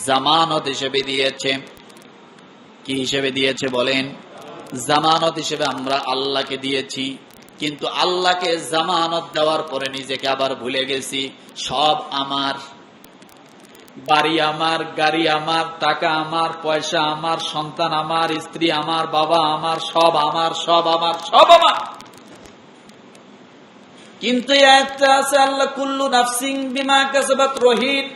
জামানত হিসেবে দিয়েছে। কি হিসেবে দিয়েছে বলেন? জামানত হিসেবে আমরা আল্লাহকে দিয়েছি, কিন্তু আল্লাহকে জামানত দেওয়ার পরে নিজেকে আবার ভুলে গেছি। সব আমার, বাড়ি আমার, গাড়ি আমার, টাকা আমার, পয়সা আমার, সন্তান আমার, স্ত্রী আমার, বাবা আমার, সব আমার, সব আমার, সব আমার। কিন্তু একটা আছে, আল্লাহ কুল্লু নাফসিন বিমা কাসাবাত রহিন।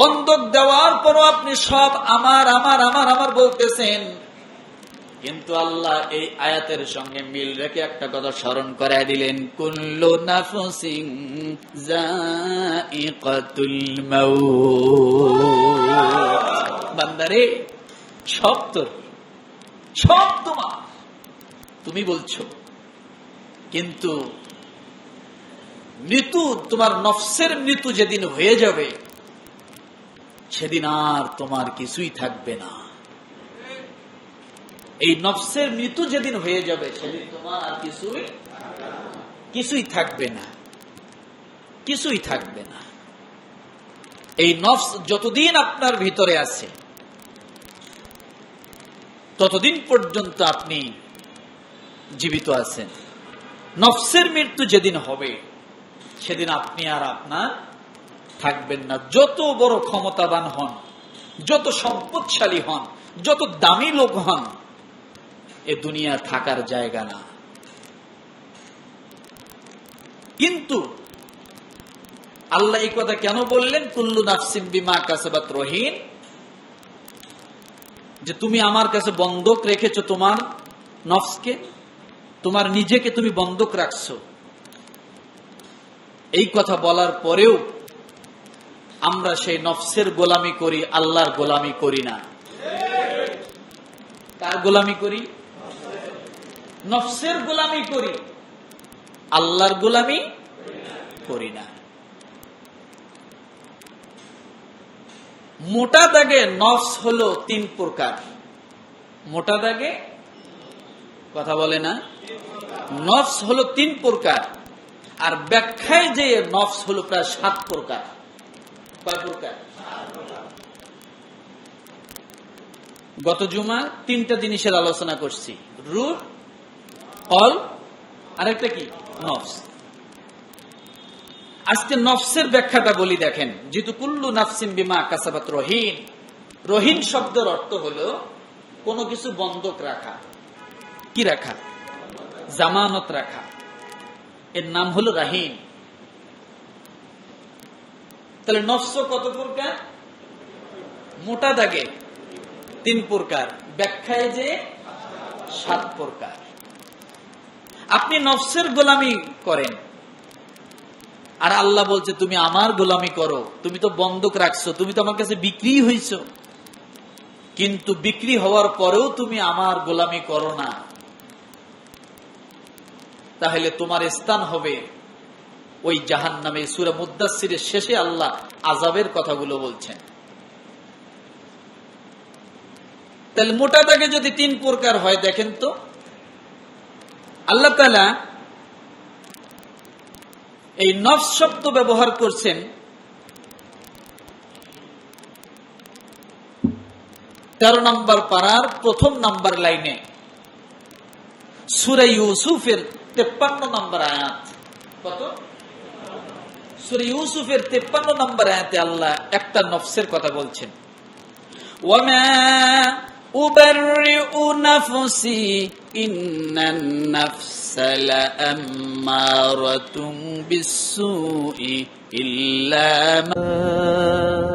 বন্ধক দেওয়ার পরও আপনি সব আমার আমার আমার আমার বলতেছেন, কিন্তু আল্লাহ এই আয়াতের সঙ্গে মিল রেখে একটা কথা স্মরণ করায় দিলেন, কুল্লু নাফসিন যায়িকাতুল মাউত। বান্দারে, সব তোর, সব তোমার, তুমি বলছো, কিন্তু মৃত্যু, তোমার নফসের মৃত্যু যেদিন হয়ে যাবে সেদিন আর তোমার কিছুই থাকবে না। এই নফসের মৃত্যু যেদিন হয়ে যাবে সেদিন তোমার আর কিছুই থাকবে না, কিছুই থাকবে না। এই নফস যতদিন আপনার ভিতরে আছে ততদিন পর্যন্ত আপনি জীবিত আছেন। নফসের মৃত্যু যেদিন হবে সেদিন আপনি আর আপনার থাকবেন না। যত বড় ক্ষমতাবান হন, যত সম্পদশালী হন, যত দামি লোক হন, এ দুনিয়া থাকার জায়গা না। কিন্তু আল্লাহ এই কথা কেন বললেন, কুল্লু নাফসিন বিমা কাসাবাত রহিন? যে তুমি আমার কাছে বন্ধক রেখেছো, তোমার নফসকে, তোমার নিজেকে তুমি বন্ধক রাখছো। এই কথা বলার পরেও আমরা সেই নফসের গোলামি করি, আল্লাহর গোলামি করি না। কার গোলামি করি? নফসের গোলামি করি, আল্লাহর গোলামি করি না। মোটা দাগে নফস হলো 3 প্রকার। মোটা দাগে কথা বলে না, নফস হলো 3 প্রকার, আর ব্যাখ্যায় যে নফস হলো প্রায় 7 প্রকার। কয় প্রকার? গত জুমা 3টা জিনিসের আলোচনা করছি, রূহ, কল, আরেকটা কি? নফস। আজকে নফসের ব্যাখ্যাটা বলি। দেখেন, যেহেতু কুল্লু নাফসিন বিমা কাসাবাত রহিন, রহিন শব্দের অর্থ হলো কোনো কিছু বন্ধক রাখা। কি রাখা? জামানত রাখা। এর নাম হলো রাহিন। তাহলে নফস কত প্রকার? মোটা দাগে 3 প্রকার, ব্যাখ্যায় যে 7 প্রকার। আপনি নফসের গোলামি করেন, আর আল্লাহ বলছে তুমি আমার গোলামি করো। তুমি তো বন্ধক রাখছো, তুমি তো আমার কাছে বিক্রি হইছো, কিন্তু বিক্রি হওয়ার পরেও তুমি আমার গোলামি করো না। তাহলে তোমার স্থান হবে ওই জাহান্নামে। সূরা মুদ্দাসসিরের শেষে আল্লাহ আযাবের কথাগুলো বলছেন। তাহলে মোটা দাগে যদি 3 প্রকার হয়, দেখেন তো আল্লাহ তাআলা এই নফস শব্দ ব্যবহার করছেন 13 নম্বর পারার 1ম নম্বর লাইনে, সূরা ইউসুফের 53 নম্বর আয়াত। কত? সূরা ইউসুফের 53 নম্বর আয়াতে আল্লাহ একটা নফসের কথা বলছেন, ওয়ামা উবাররিউ নাফসি ইন্নান নাফসা লাআম্মারাতুম বিসসুই ইল্লা মা